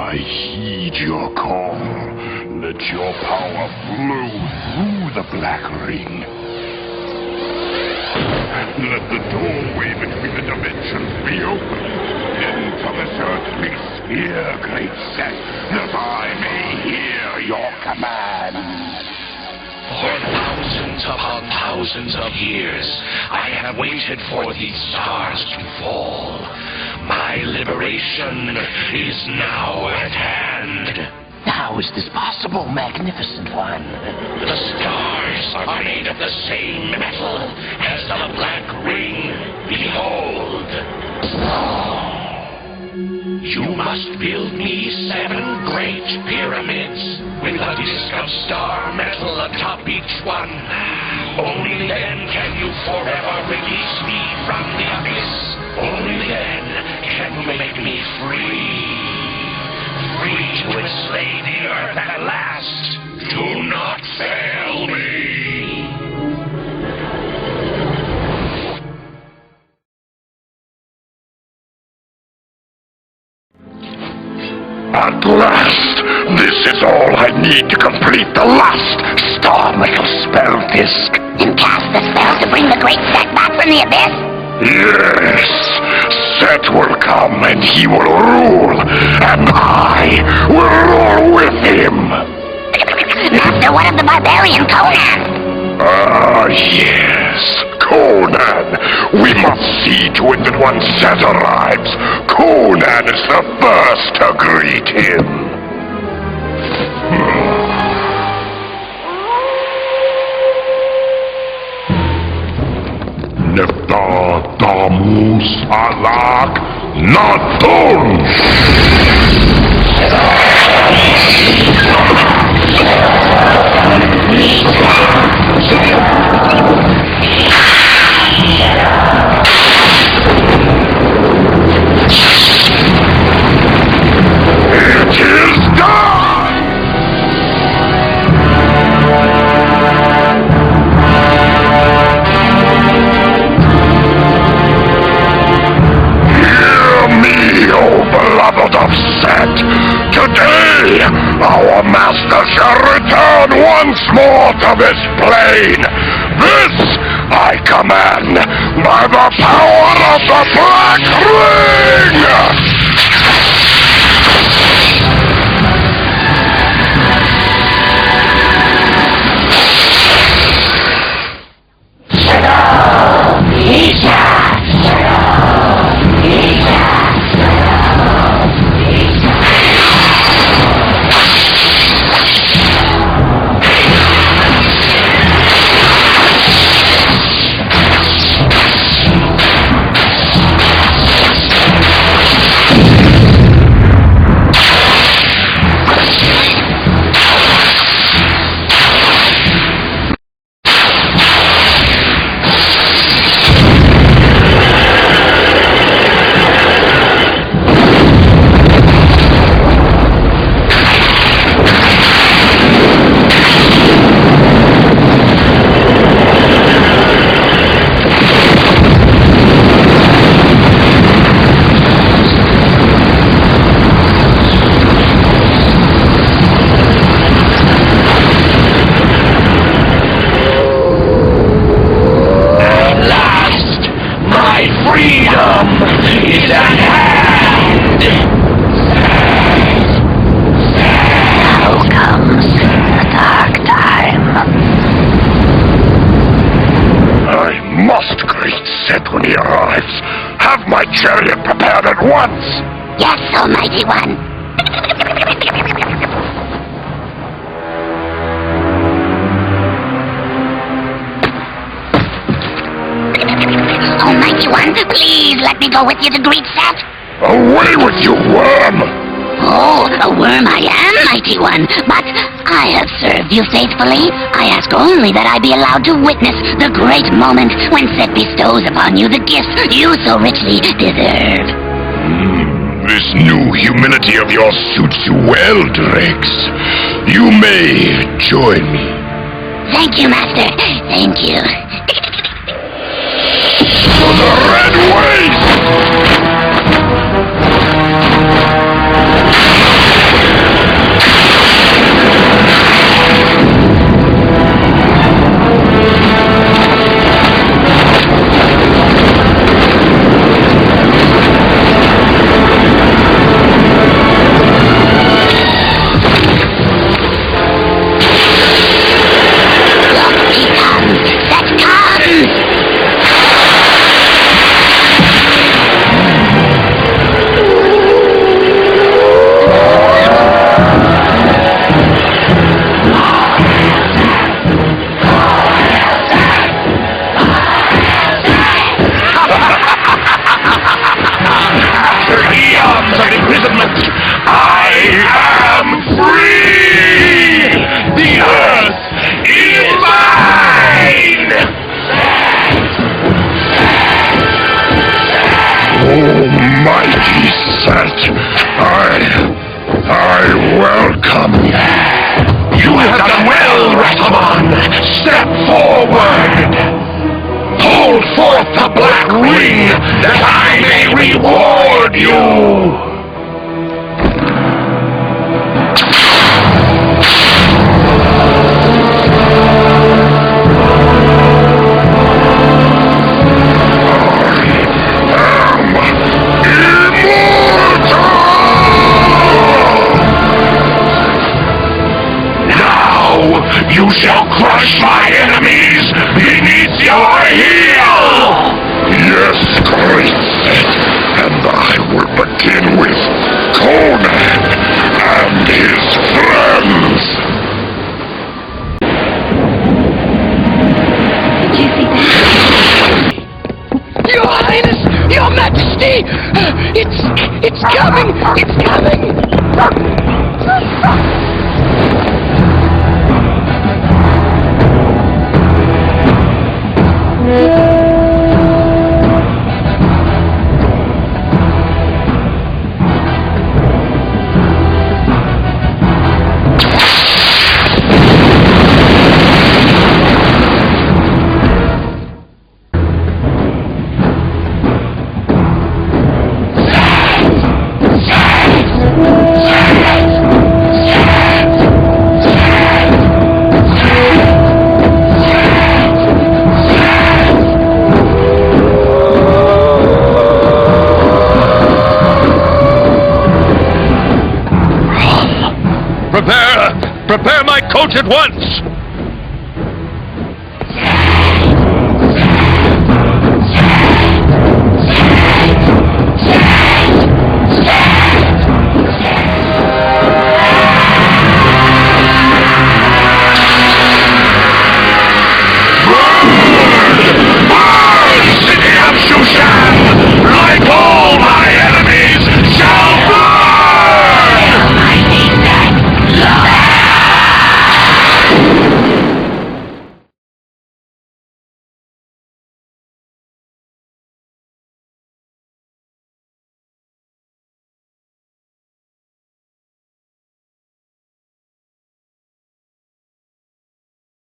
I heed your call. Let your power flow through the black ring. Let the doorway between the dimensions be open. Enter this earthly sphere, great Set, that I may hear your command. For thousands upon thousands of years, I have waited for these stars to fall. My liberation is now at hand. How is this possible, Magnificent One? The stars are made of the same metal as the black ring. Behold. You must build me 7 great pyramids with a disc of star metal atop each one. Only then can you forever release me from the abyss. Only then can you make me free. Free to enslave the earth at last. Do not fail me. At last! This is all I need to complete the last star metal spell disc. And cast the spell to bring the great Set back from the abyss? Yes! Set will come and he will rule, and I will rule with him! Master, what of the barbarian Conan? Ah, yes, Conan! We must see to it that when Set arrives, Conan is the first to greet him! Nefta Damus Alak Natun! It is done! Hear me, O beloved of Set! Today, our master shall return once more to this plane! This I command by the power of the Black Ring! Chariot prepared at once! Yes, Almighty One. Almighty One, please let me go with you to greet Set. Away with you, worm! Oh, a worm I am, Mighty One, but I have served you faithfully. I ask only that I be allowed to witness the great moment when Set bestows upon you the gifts you so richly deserve. This new humility of yours suits you well, Drex. You may join me. Thank you, Master. Thank you. To the Red Waste! ring that I may reward you! You shall crush my enemies beneath your heel! Yes, great Sith, and I will begin with Conan and his friends! Did you see that? Your Highness! Your Majesty! It's coming! It's coming! Prepare my coach at once!